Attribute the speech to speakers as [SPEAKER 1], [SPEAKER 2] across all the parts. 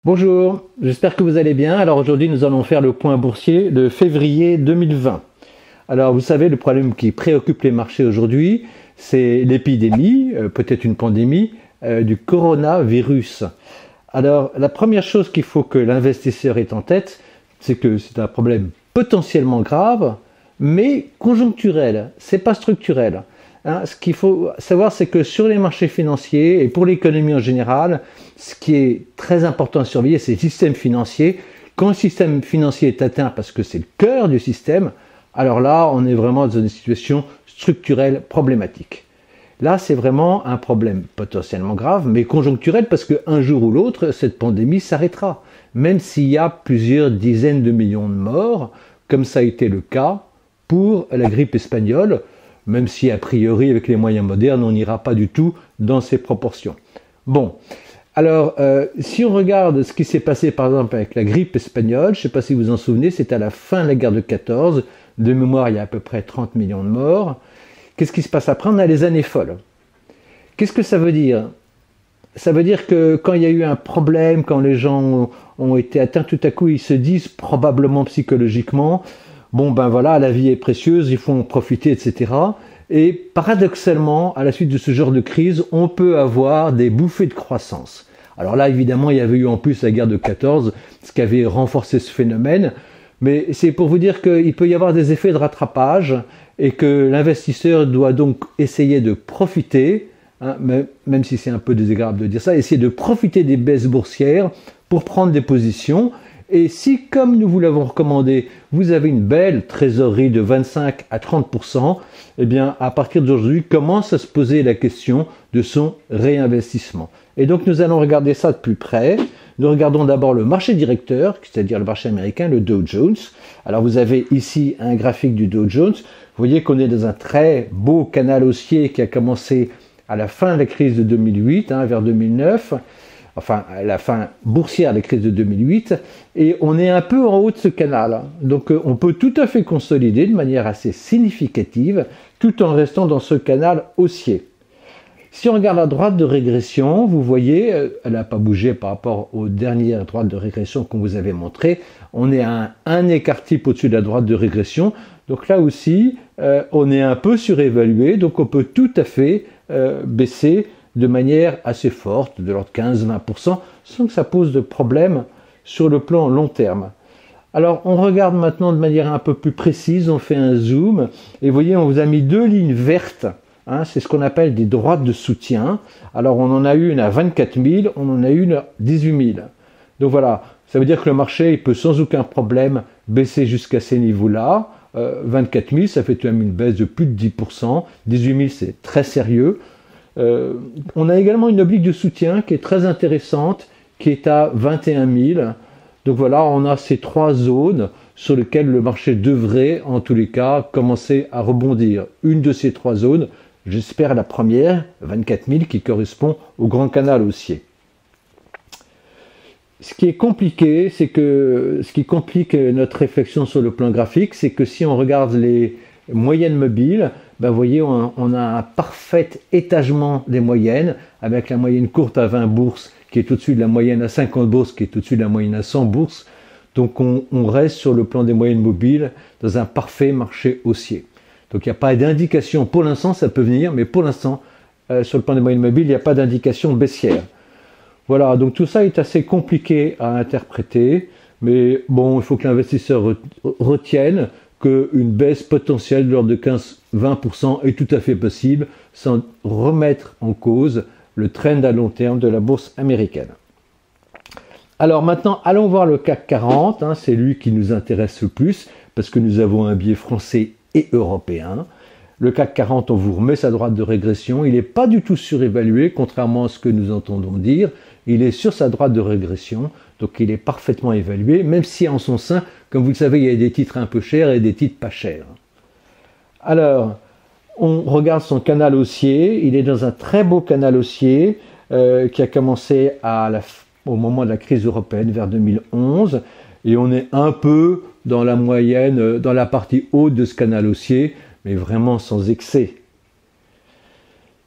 [SPEAKER 1] Bonjour, j'espère que vous allez bien. Alors aujourd'hui, nous allons faire le point boursier de février 2020. Alors vous savez, le problème qui préoccupe les marchés aujourd'hui, c'est l'épidémie, peut-être une pandémie, du coronavirus. Alors la première chose qu'il faut que l'investisseur ait en tête, c'est que c'est un problème potentiellement grave, mais conjoncturel, c'est pas structurel. Ce qu'il faut savoir, c'est que sur les marchés financiers et pour l'économie en général, ce qui est très important à surveiller, c'est le système financier. Quand le système financier est atteint, parce que c'est le cœur du système, alors là, on est vraiment dans une situation structurelle problématique. Là, c'est vraiment un problème potentiellement grave, mais conjoncturel, parce qu'un jour ou l'autre, cette pandémie s'arrêtera. Même s'il y a plusieurs dizaines de millions de morts, comme ça a été le cas pour la grippe espagnole, même si a priori avec les moyens modernes on n'ira pas du tout dans ces proportions. Bon, alors si on regarde ce qui s'est passé par exemple avec la grippe espagnole, je ne sais pas si vous vous en souvenez, c'est à la fin de la guerre de 14, de mémoire il y a à peu près 30 millions de morts. Qu'est-ce qui se passe après? On a les années folles. Qu'est-ce que ça veut dire? Ça veut dire que quand il y a eu un problème, quand les gens ont été atteints, tout à coup ils se disent probablement psychologiquement, bon ben voilà, la vie est précieuse, il faut en profiter, etc. Et paradoxalement, à la suite de ce genre de crise, on peut avoir des bouffées de croissance. Alors là, évidemment, il y avait eu en plus la guerre de 14, ce qui avait renforcé ce phénomène. Mais c'est pour vous dire qu'il peut y avoir des effets de rattrapage et que l'investisseur doit donc essayer de profiter, même si c'est un peu désagréable de dire ça, essayer de profiter des baisses boursières pour prendre des positions. Et si, comme nous vous l'avons recommandé, vous avez une belle trésorerie de 25 à 30%, eh bien, à partir d'aujourd'hui, commence à se poser la question de son réinvestissement. Et donc, nous allons regarder ça de plus près. Nous regardons d'abord le marché directeur, c'est-à-dire le marché américain, le Dow Jones. Alors, vous avez ici un graphique du Dow Jones. Vous voyez qu'on est dans un très beau canal haussier qui a commencé à la fin de la crise de 2008, vers 2009. Enfin, à la fin boursière de la crise de 2008, et on est un peu en haut de ce canal. Donc on peut tout à fait consolider de manière assez significative, tout en restant dans ce canal haussier. Si on regarde la droite de régression, vous voyez, elle n'a pas bougé par rapport aux dernières droites de régression qu'on vous avait montrées. On est à un écart type au-dessus de la droite de régression. Donc là aussi, on est un peu surévalué, donc on peut tout à fait baisser de manière assez forte, de l'ordre de 15-20%, sans que ça pose de problème sur le plan long terme. Alors, on regarde maintenant de manière un peu plus précise, on fait un zoom, et vous voyez, on vous a mis deux lignes vertes, c'est ce qu'on appelle des droites de soutien. Alors, on en a une à 24 000, on en a une à 18 000. Donc voilà, ça veut dire que le marché il peut sans aucun problème baisser jusqu'à ces niveaux-là. 24 000, ça fait même une baisse de plus de 10%. 18 000, c'est très sérieux. On a également une oblique de soutien qui est très intéressante, qui est à 21 000. Donc voilà, on a ces trois zones sur lesquelles le marché devrait, en tous les cas, commencer à rebondir. Une de ces trois zones, j'espère la première, 24 000, qui correspond au grand canal haussier. Ce qui est compliqué, ce qui complique notre réflexion sur le plan graphique, c'est que si on regarde les moyennes mobiles, vous voyez, on a un parfait étagement des moyennes, avec la moyenne courte à 20 bourses, qui est au-dessus de la moyenne à 50 bourses, qui est au-dessus de la moyenne à 100 bourses. Donc on reste sur le plan des moyennes mobiles dans un parfait marché haussier. Donc il n'y a pas d'indication, pour l'instant ça peut venir, mais pour l'instant, sur le plan des moyennes mobiles, il n'y a pas d'indication baissière. Voilà, donc tout ça est assez compliqué à interpréter, mais bon, il faut que l'investisseur retienne qu'une baisse potentielle de l'ordre de 15-20% est tout à fait possible sans remettre en cause le trend à long terme de la bourse américaine. Alors maintenant, allons voir le CAC 40, c'est lui qui nous intéresse le plus parce que nous avons un biais français et européen. Le CAC 40, on vous remet sa droite de régression, il n'est pas du tout surévalué, contrairement à ce que nous entendons dire, il est sur sa droite de régression, donc il est parfaitement évalué, même si en son sein, comme vous le savez, il y a des titres un peu chers et des titres pas chers. Alors, on regarde son canal haussier, il est dans un très beau canal haussier qui a commencé au moment de la crise européenne vers 2011, et on est un peu dans la moyenne, dans la partie haute de ce canal haussier, mais vraiment sans excès.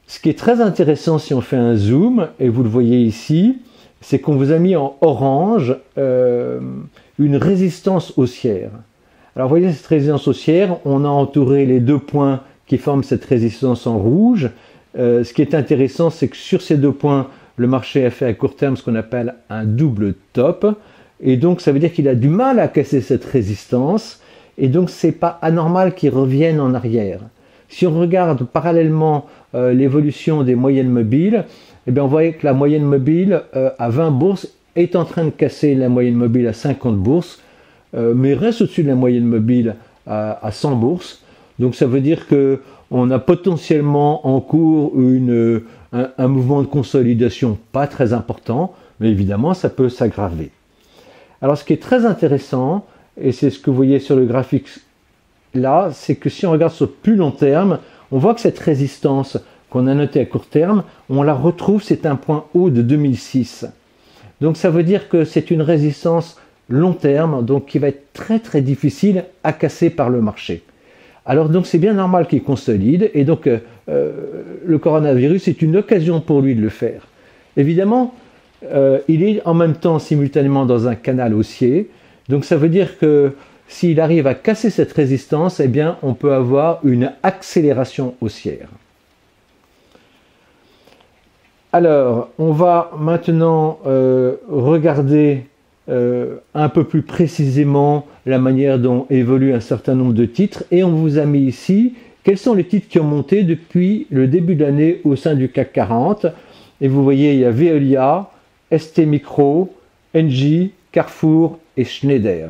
[SPEAKER 1] Ce qui est très intéressant si on fait un zoom, et vous le voyez ici, c'est qu'on vous a mis en orange une résistance haussière. Alors vous voyez cette résistance haussière, on a entouré les deux points qui forment cette résistance en rouge. Ce qui est intéressant, c'est que sur ces deux points, le marché a fait à court terme ce qu'on appelle un double top. Et donc ça veut dire qu'il a du mal à casser cette résistance. Et donc c'est pas anormal qu'il revienne en arrière. Si on regarde parallèlement l'évolution des moyennes mobiles, eh bien on voit que la moyenne mobile à 20 bourses est en train de casser la moyenne mobile à 50 bourses, mais reste au-dessus de la moyenne mobile à 100 bourses. Donc ça veut dire qu'on a potentiellement en cours un mouvement de consolidation pas très important, mais évidemment ça peut s'aggraver. Alors ce qui est très intéressant, et c'est ce que vous voyez sur le graphique là, c'est que si on regarde sur plus long terme, on voit que cette résistance qu'on a notée à court terme, on la retrouve, c'est un point haut de 2006. Donc ça veut dire que c'est une résistance long terme, donc qui va être très très difficile à casser par le marché. Alors donc c'est bien normal qu'il consolide, et donc le coronavirus est une occasion pour lui de le faire. Évidemment, il est en même temps simultanément dans un canal haussier, donc ça veut dire que s'il arrive à casser cette résistance, eh bien on peut avoir une accélération haussière. Alors, on va maintenant regarder un peu plus précisément la manière dont évolue un certain nombre de titres, et on vous a mis ici quels sont les titres qui ont monté depuis le début de l'année au sein du CAC 40. Et vous voyez, il y a Veolia, ST Micro, Engie, Carrefour et Schneider.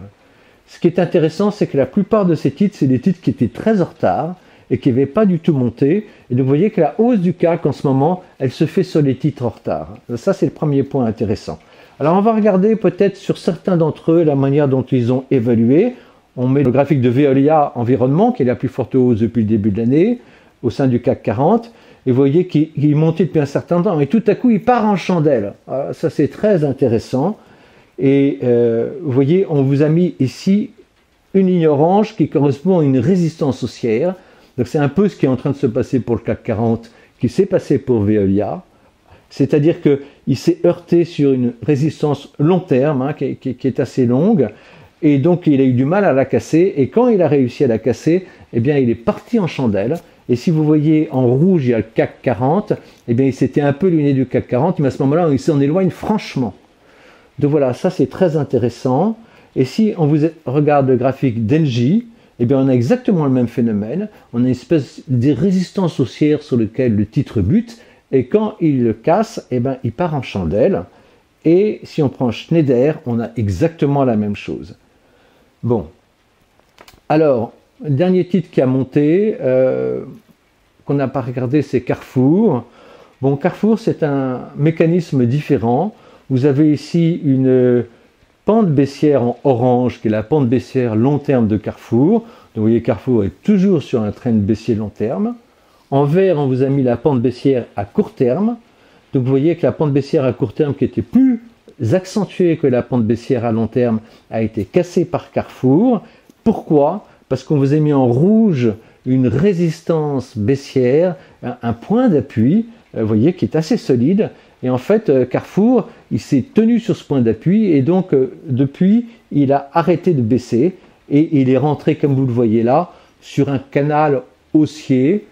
[SPEAKER 1] Ce qui est intéressant, c'est que la plupart de ces titres, c'est des titres qui étaient très en retard et qui n'avaient pas du tout monté. Et donc vous voyez que la hausse du CAC en ce moment, elle se fait sur les titres en retard. Ça, c'est le premier point intéressant. Alors on va regarder peut-être sur certains d'entre eux la manière dont ils ont évolué. On met le graphique de Veolia Environnement, qui est la plus forte hausse depuis le début de l'année, au sein du CAC 40. Et vous voyez qu'il est monté depuis un certain temps, et tout à coup il part en chandelle. Alors, ça c'est très intéressant. Et vous voyez, on vous a mis ici une ligne orange qui correspond à une résistance haussière. Donc c'est un peu ce qui est en train de se passer pour le CAC 40, qui s'est passé pour Veolia. C'est-à-dire qu'il s'est heurté sur une résistance long terme, qui est assez longue, et donc il a eu du mal à la casser, et quand il a réussi à la casser, eh bien il est parti en chandelle. Et si vous voyez en rouge, il y a le CAC 40, eh bien il s'était un peu éloigné du CAC 40, mais à ce moment-là, il s'en éloigne franchement. Donc voilà, ça c'est très intéressant. Et si on vous regarde le graphique d'Engie, eh bien on a exactement le même phénomène. On a une espèce de résistance haussière sur laquelle le titre bute, et quand il le casse, eh bien il part en chandelle. Et si on prend Schneider, on a exactement la même chose. Bon, alors, le dernier titre qui a monté, qu'on n'a pas regardé, c'est Carrefour. Bon, Carrefour, c'est un mécanisme différent. Vous avez ici une pente baissière en orange, qui est la pente baissière long terme de Carrefour. Donc, vous voyez, Carrefour est toujours sur un trend baissier long terme. En vert, on vous a mis la pente baissière à court terme. Donc, vous voyez que la pente baissière à court terme, qui était plus accentuée que la pente baissière à long terme, a été cassée par Carrefour. Pourquoi ? Parce qu'on vous a mis en rouge une résistance baissière, un point d'appui, vous voyez, qui est assez solide. Et en fait, Carrefour, il s'est tenu sur ce point d'appui, et donc depuis, il a arrêté de baisser, et il est rentré, comme vous le voyez là, sur un canal haussier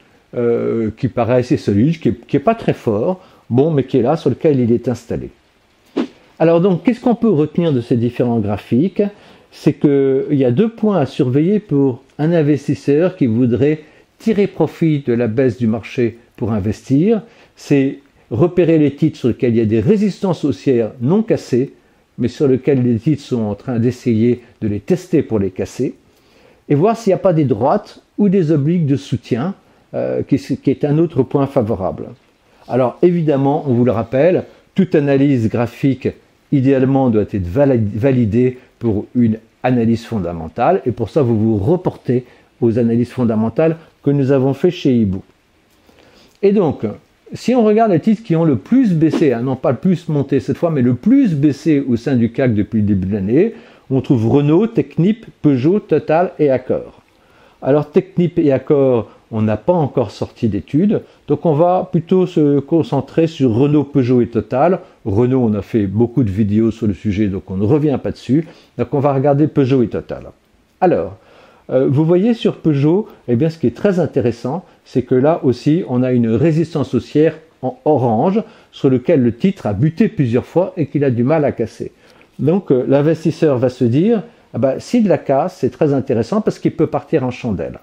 [SPEAKER 1] qui paraît assez solide, qui est pas très fort, bon, mais qui est là, sur lequel il est installé. Alors donc, qu'est-ce qu'on peut retenir de ces différents graphiques ? C'est qu'il y a deux points à surveiller pour un investisseur qui voudrait tirer profit de la baisse du marché pour investir. C'est repérer les titres sur lesquels il y a des résistances haussières non cassées, mais sur lesquels les titres sont en train d'essayer de les tester pour les casser, et voir s'il n'y a pas des droites ou des obliques de soutien, qui est un autre point favorable. Alors évidemment, on vous le rappelle, toute analyse graphique idéalement doit être validée pour une analyse fondamentale, et pour ça vous vous reportez aux analyses fondamentales que nous avons fait chez Hibou. Et donc, si on regarde les titres qui ont le plus baissé, non pas le plus monté cette fois, mais le plus baissé au sein du CAC depuis le début de l'année, on trouve Renault, Technip, Peugeot, Total et Accor. Alors Technip et Accor, on n'a pas encore sorti d'études. Donc on va plutôt se concentrer sur Renault, Peugeot et Total. Renault, on a fait beaucoup de vidéos sur le sujet, donc on ne revient pas dessus. Donc on va regarder Peugeot et Total. Alors, vous voyez sur Peugeot, eh bien, ce qui est très intéressant, c'est que là aussi, on a une résistance haussière en orange, sur lequel le titre a buté plusieurs fois et qu'il a du mal à casser. Donc l'investisseur va se dire, ah ben, s'il la casse, c'est très intéressant parce qu'il peut partir en chandelle.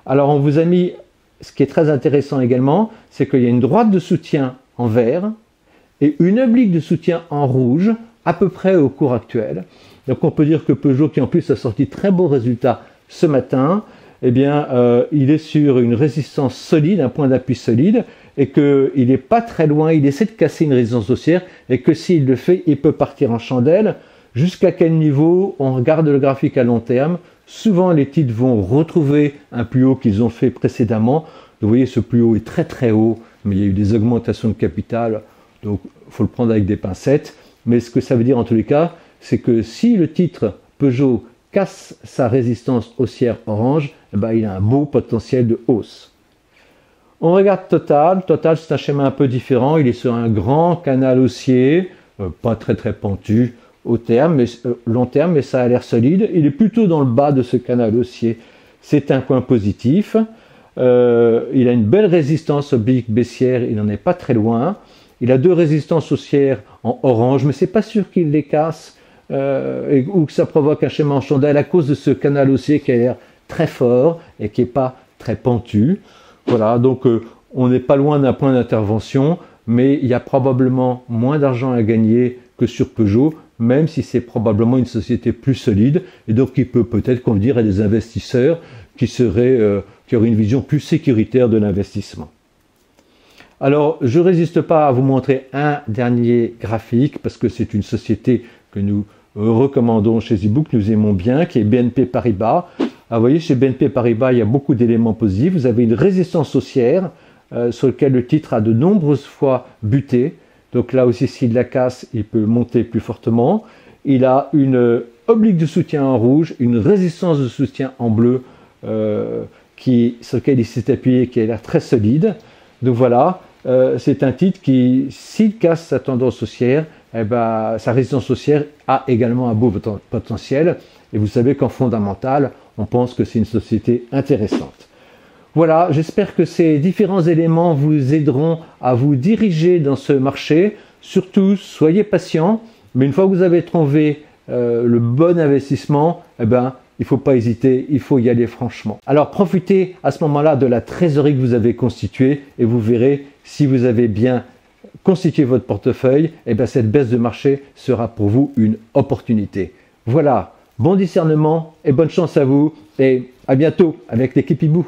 [SPEAKER 1] Alors on vous a mis, ce qui est très intéressant également, c'est qu'il y a une droite de soutien en vert et une oblique de soutien en rouge, à peu près au cours actuel. Donc on peut dire que Peugeot, qui en plus a sorti très beaux résultats ce matin, eh bien, il est sur une résistance solide, un point d'appui solide, et qu'il n'est pas très loin, il essaie de casser une résistance haussière, et que s'il le fait, il peut partir en chandelle. Jusqu'à quel niveau? On regarde le graphique à long terme. Souvent, les titres vont retrouver un plus haut qu'ils ont fait précédemment. Vous voyez, ce plus haut est très très haut, mais il y a eu des augmentations de capital, donc il faut le prendre avec des pincettes. Mais ce que ça veut dire en tous les cas, c'est que si le titre Peugeot casse sa résistance haussière orange, eh ben, il a un beau potentiel de hausse. On regarde Total. Total, c'est un schéma un peu différent. Il est sur un grand canal haussier, pas très très pentu au terme, mais, long terme, mais ça a l'air solide. Il est plutôt dans le bas de ce canal haussier. C'est un coin positif. Il a une belle résistance oblique baissière, il n'en est pas très loin. Il a deux résistances haussières en orange, mais c'est pas sûr qu'il les casse ou que ça provoque un schéma en chandelle à cause de ce canal haussier qui a l'air très fort et qui n'est pas très pentu. Voilà, donc on n'est pas loin d'un point d'intervention, mais il y a probablement moins d'argent à gagner que sur Peugeot, même si c'est probablement une société plus solide, et donc qui peut peut-être convenir à des investisseurs qui auraient une vision plus sécuritaire de l'investissement. Alors, je ne résiste pas à vous montrer un dernier graphique, parce que c'est une société que nous recommandons chez eBook, nous aimons bien, qui est BNP Paribas. Alors, vous voyez, chez BNP Paribas, il y a beaucoup d'éléments positifs. Vous avez une résistance haussière sur laquelle le titre a de nombreuses fois buté. Donc là aussi, s'il la casse, il peut monter plus fortement. Il a une oblique de soutien en rouge, une résistance de soutien en bleu sur laquelle il s'est appuyé, qui a l'air très solide. Donc voilà, c'est un titre qui, s'il casse sa tendance haussière, eh ben, sa résistance haussière a également un beau potentiel. Et vous savez qu'en fondamental, on pense que c'est une société intéressante. Voilà, j'espère que ces différents éléments vous aideront à vous diriger dans ce marché. Surtout, soyez patient, mais une fois que vous avez trouvé le bon investissement, eh ben, il ne faut pas hésiter, il faut y aller franchement. Alors profitez à ce moment-là de la trésorerie que vous avez constituée et vous verrez si vous avez bien constitué votre portefeuille, eh ben, cette baisse de marché sera pour vous une opportunité. Voilà, bon discernement et bonne chance à vous et à bientôt avec l'équipe eBook.